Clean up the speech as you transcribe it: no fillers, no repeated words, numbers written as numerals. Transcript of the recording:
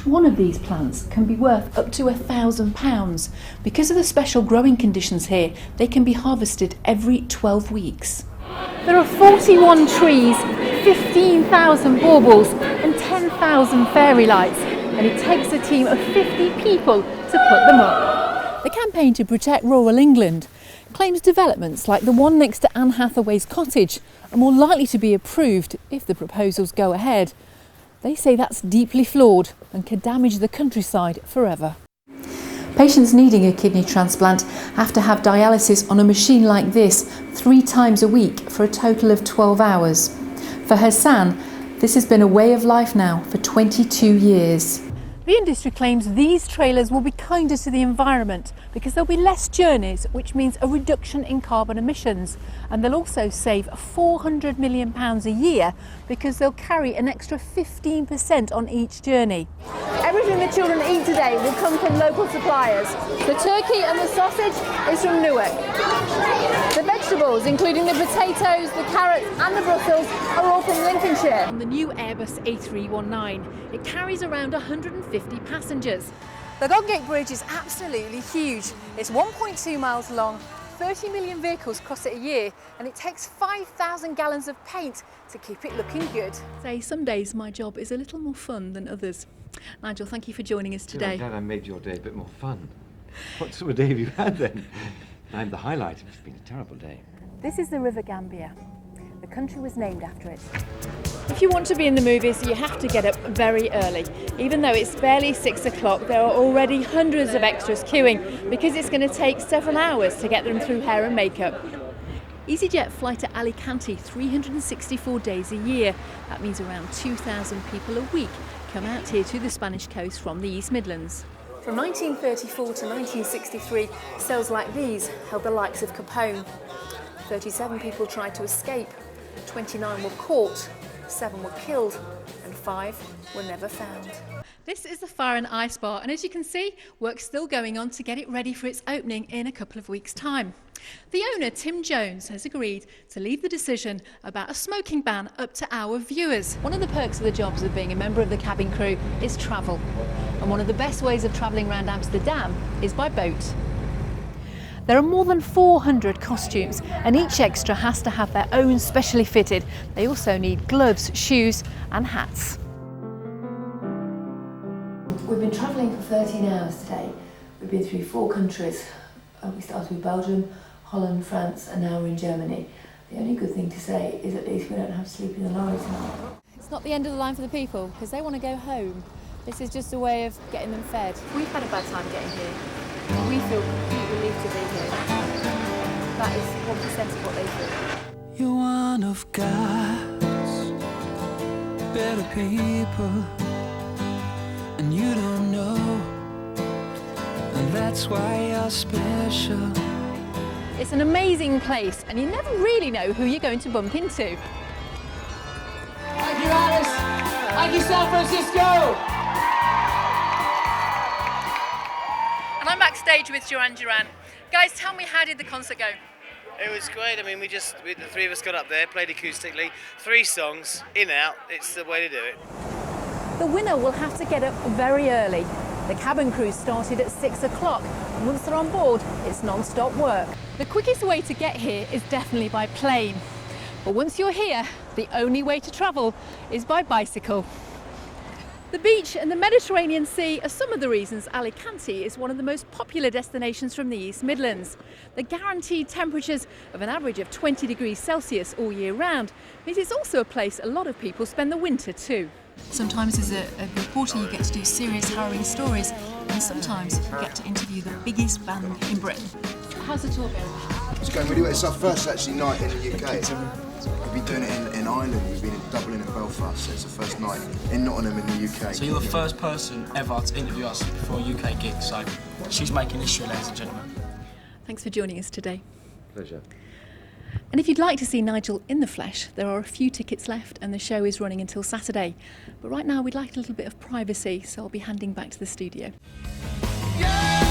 one of these plants can be worth up to £1,000. Because of the special growing conditions here, they can be harvested every 12 weeks. There are 41 trees, 15,000 baubles and 10,000 fairy lights, and it takes a team of 50 people to put them up. The campaign to protect rural England claims developments like the one next to Anne Hathaway's cottage are more likely to be approved if the proposals go ahead. They say that's deeply flawed and could damage the countryside forever. Patients needing a kidney transplant have to have dialysis on a machine like this 3 times a week for a total of 12 hours. For Hassan, this has been a way of life now for 22 years. The industry claims these trailers will be kinder to the environment because there'll be less journeys, which means a reduction in carbon emissions. And they'll also save £400 million a year because they'll carry an extra 15% on each journey. Everything the children eat today will come from local suppliers. The turkey and the sausage is from Newark. The vegetables, including the potatoes, the carrots and the Brussels, are all from Lincolnshire. On the new Airbus A319, it carries around 150 passengers. The Godgate Bridge is absolutely huge. It's 1.2 miles long, 30 million vehicles cross it a year, and it takes 5,000 gallons of paint to keep it looking good. Say, some days my job is a little more fun than others. Nigel, thank you for joining us today. I'm glad I made your day a bit more fun. What sort of day have you had then? I'm the highlight. It's been a terrible day. This is the River Gambia. The country was named after it. If you want to be in the movies, you have to get up very early. Even though it's barely 6 o'clock, there are already hundreds of extras queuing because it's going to take several hours to get them through hair and makeup. EasyJet fly to Alicante 364 days a year. That means around 2,000 people a week come out here to the Spanish coast from the East Midlands. From 1934 to 1963, cells like these held the likes of Capone. 37 people tried to escape, 29 were caught, 7 were killed, and 5 were never found. This is the Fire and Ice Bar, and as you can see, work's still going on to get it ready for its opening in a couple of weeks' time. The owner, Tim Jones, has agreed to leave the decision about a smoking ban up to our viewers. One of the perks of the jobs of being a member of the cabin crew is travel, and one of the best ways of travelling around Amsterdam is by boat. There are more than 400 costumes, and each extra has to have their own specially fitted. They also need gloves, shoes and hats. We've been travelling for 13 hours today. We've been through 4 countries. We started with Belgium, Holland, France, and now we're in Germany. The only good thing to say is at least we don't have to sleep in the lorry tonight. It's not the end of the line for the people because they want to go home. This is just a way of getting them fed. We've had a bad time getting here. We feel complete relief to be here. That is 1% of what they feel. You're one of God's better people, and you don't know, and that's why you're special. It's an amazing place, and you never really know who you're going to bump into. Thank you, Alice. Thank you, San Francisco. And I'm backstage with Duran Duran. Guys, tell me, how did the concert go? It was great. I mean, the 3 of us got up there, played acoustically, 3 songs, in, out. It's the way to do it. The winner will have to get up very early. The cabin crew started at 6 o'clock. And once they're on board, it's non-stop work. The quickest way to get here is definitely by plane. But once you're here, the only way to travel is by bicycle. The beach and the Mediterranean Sea are some of the reasons Alicante is one of the most popular destinations from the East Midlands. The guaranteed temperatures of an average of 20 degrees Celsius all year round means it's also a place a lot of people spend the winter too. Sometimes as a reporter you get to do serious, harrowing stories, and sometimes you get to interview the biggest band in Britain. How's the tour going? It's going really well. It's our first actually night in the UK. We've been doing it in Ireland, we've been in Dublin and Belfast, so it's the first night in Nottingham in the UK. So you're the first person ever to interview us before a UK gig, so she's making history, ladies and gentlemen. Thanks for joining us today. Pleasure. And if you'd like to see Nigel in the flesh, there are a few tickets left and the show is running until Saturday. But right now we'd like a little bit of privacy, so I'll be handing back to the studio. Yeah!